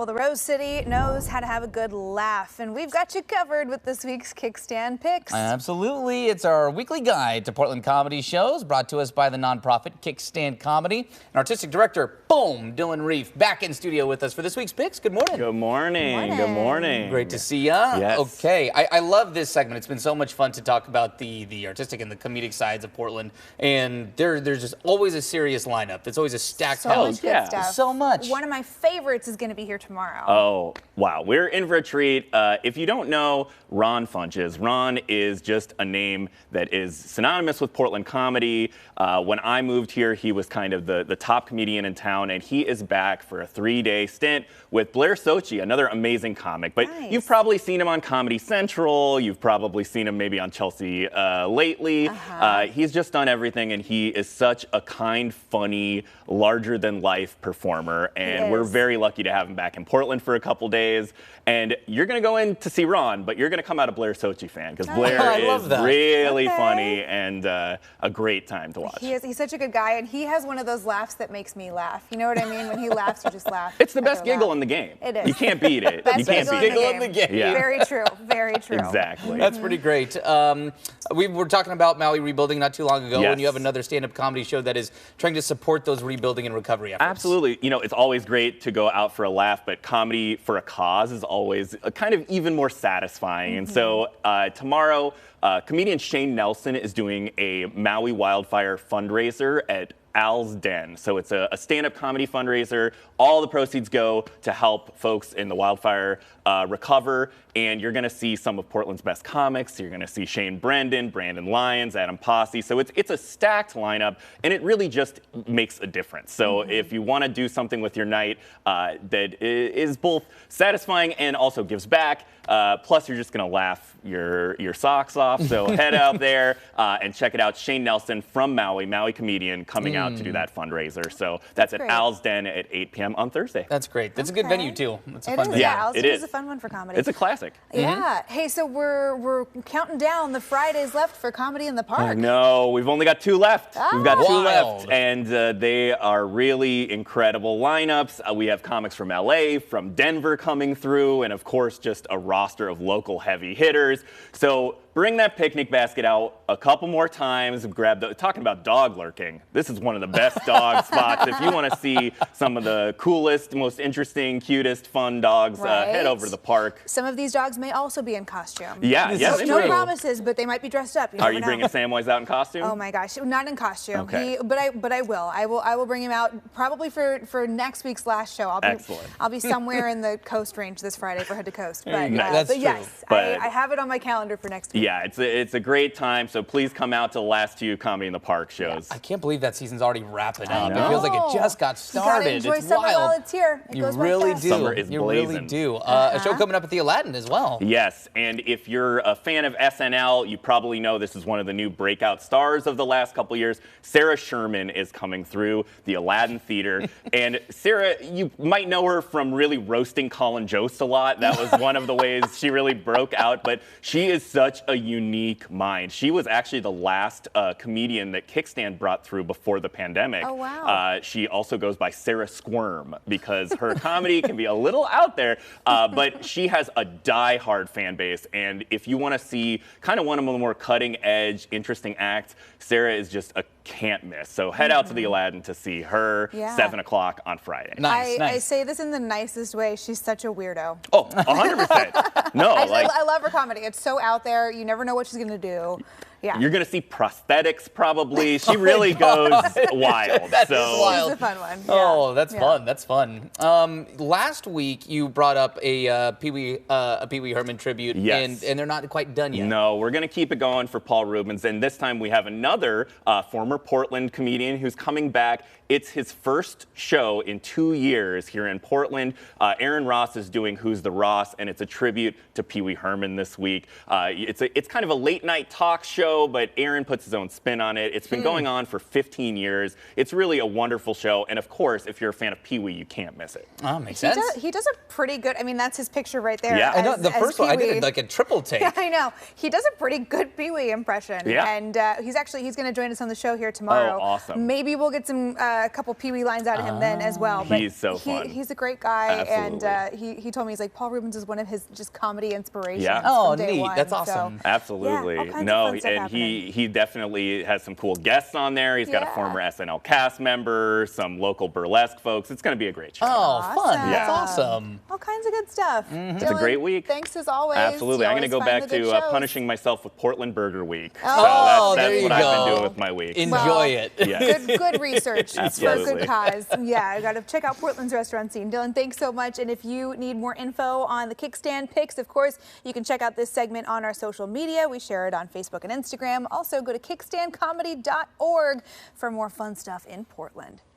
Well, the Rose City knows how to have a good laugh, and we've got you covered with this week's Kickstand Picks. Absolutely. It's our weekly guide to Portland comedy shows, brought to us by the nonprofit Kickstand Comedy. And artistic director, boom, Dylan Reiff, back in studio with us for this week's picks. Good morning. Good morning. Good morning. Great to see ya. Yes. Okay, I love this segment. It's been so much fun to talk about the artistic and the comedic sides of Portland, and there's just always a serious lineup. There's always a stacked So house. much good stuff. So much. One of my favorites is going to be here tomorrow. Oh, wow. We're in for a treat. If you don't know Ron Funches, Ron is just a name that is synonymous with Portland comedy. When I moved here, he was kind of the top comedian in town, and he is back for a 3-day stint with Blair Sochi, another amazing comic. But Nice. You've probably seen him on Comedy Central. You've probably seen him maybe on Chelsea lately. He's just done everything, and he is such a kind, funny, larger-than-life performer. And we're very lucky to have him back in Portland for a couple days. And you're going to go in to see Ron, but you're going to come out a Blair Sochi fan, because Blair is really funny and a great time to watch. He's such a good guy, and he has one of those laughs that makes me laugh. You know what I mean? When he laughs, you just laugh. It's the best giggle in the game. It is. You can't beat it. Best You can't beat giggle it. in the game. Yeah. Very true. Very true. Exactly. That's pretty great. We were talking about Maui rebuilding not too long ago, Yes. and you have another stand-up comedy show that is trying to support those rebuilding and recovery efforts. Absolutely. You know, it's always great to go out for a laugh, but comedy for a cause is always kind of even more satisfying. And so tomorrow, comedian Shane Nelson is doing a Maui wildfire fundraiser at Al's Den. So it's a stand-up comedy fundraiser. All the proceeds go to help folks in the wildfire recover. And you're going to see some of Portland's best comics. You're going to see Shane Brendan, Brandon Lyons, Adam Posse. So it's a stacked lineup, and it really just makes a difference. So if you want to do something with your night that is both satisfying and also gives back, plus you're just going to laugh your socks off. So head out there and check it out. Shane Nelson from Maui comedian, coming out to do that fundraiser. So that's at great. Al's Den at 8 p.m. on Thursday. That's great. That's a good venue, too. It's a It fun is, venue. yeah. Al's it Den is. a fun one for comedy. It's a classic. Yeah. Hey, so we're counting down the Fridays left for Comedy in the Park. No, we've only got 2 left. We've got 2 Wild. left, and they are really incredible lineups. We have comics from LA, from Denver coming through, and of course, just a roster of local heavy hitters. So bring that picnic basket out a couple more times. Talking about dog lurking. This is one of the best dog spots. If you want to see some of the coolest, most interesting, cutest, fun dogs, head over to the park. Some of these dogs may also be in costume. Yeah, This yeah. is they No might. promises, but they might be dressed up. Are never you know. bringing Samwise out in costume? Oh my gosh, not in costume. Okay. But I will. I will bring him out probably for next week's last show. Excellent. I'll be somewhere in the Coast Range this Friday for Head to Coast. But, That's but true. yes, But- I have it on my calendar for next week. Yeah, it's a great time. So please come out to the last 2 Comedy in the Park shows. I can't believe that season's already wrapping I up. It feels like it know. just got You gotta started. enjoy It's summer wild. while it's here. It You goes by really fast. do. Summer is You really blazing. do. A show coming up at the Aladdin as well. Yes, and if you're a fan of SNL, you probably know this is one of the new breakout stars of the last couple years. Sarah Sherman is coming through the Aladdin Theater. And Sarah, you might know her from really roasting Colin Jost a lot. That was one of the ways she really broke out. But she is such a unique mind. She was actually the last comedian that Kickstand brought through before the pandemic. Oh, wow. She also goes by Sarah Squirm because her comedy can be a little out there, but she has a die-hard fan base. And if you want to see kind of one of the more cutting-edge, interesting acts, Sarah is just a can't miss. So head out to the Aladdin to see her, Yeah. 7 o'clock on Friday. Nice, I nice. say this in the nicest way. She's such a weirdo. Oh, 100%. No, I love her comedy. It's so out there. You never know what she's gonna do. Yeah. you're going to see prosthetics probably. She really goes wild. That so is wild. It's a fun one. Oh, Yeah. that's Yeah. fun. That's fun. Last week you brought up a Pee Wee Herman tribute, Yes. and they're not quite done yet. No, we're going to keep it going for Paul Rubens. And this time we have another former Portland comedian who's coming back. It's his first show in 2 years here in Portland. Aaron Ross is doing Who's the Ross, and it's a tribute to Pee Wee Herman this week. It's kind of a late night talk show. show, but Aaron puts his own spin on it. It's been going on for 15 years. It's really a wonderful show. And of course, if you're a fan of Pee-wee, you can't miss it. Oh, makes sense. He does a pretty good, I mean, that's his picture right there. Yeah. I know, the first one, I did like a triple take. Yeah, I know. He does a pretty good Pee-wee impression. Yeah. And he's going to join us on the show here tomorrow. Oh, awesome. Maybe we'll get a couple Pee-wee lines out of him then as well. But he's so fun. He's a great guy. Absolutely. And he told me, he's like, Paul Rubens is one of his just comedy inspirations. Yeah. From Oh, day neat. one. That's awesome. So, Absolutely. yeah, all kinds of No, fun stuff and happening. he definitely has some cool guests on there. He's got a Yeah. former SNL cast member, some local burlesque folks. It's going to be a great show. Oh, fun. Awesome. That's awesome. All kinds of good stuff. It's a great week. Thanks as always. Absolutely. You I'm going to always go find back the good to shows. punishing myself with Portland Burger Week. Oh, so there that's you what I've go. been doing with my week. Enjoy it. Yeah. Good research. It's for a Absolutely. good cause. Yeah, I got to check out Portland's restaurant scene. Dylan, thanks so much. And if you need more info on the Kickstand Picks, of course, you can check out this segment on our social media. We share it on Facebook and Instagram. Also, go to kickstandcomedy.org for more fun stuff in Portland.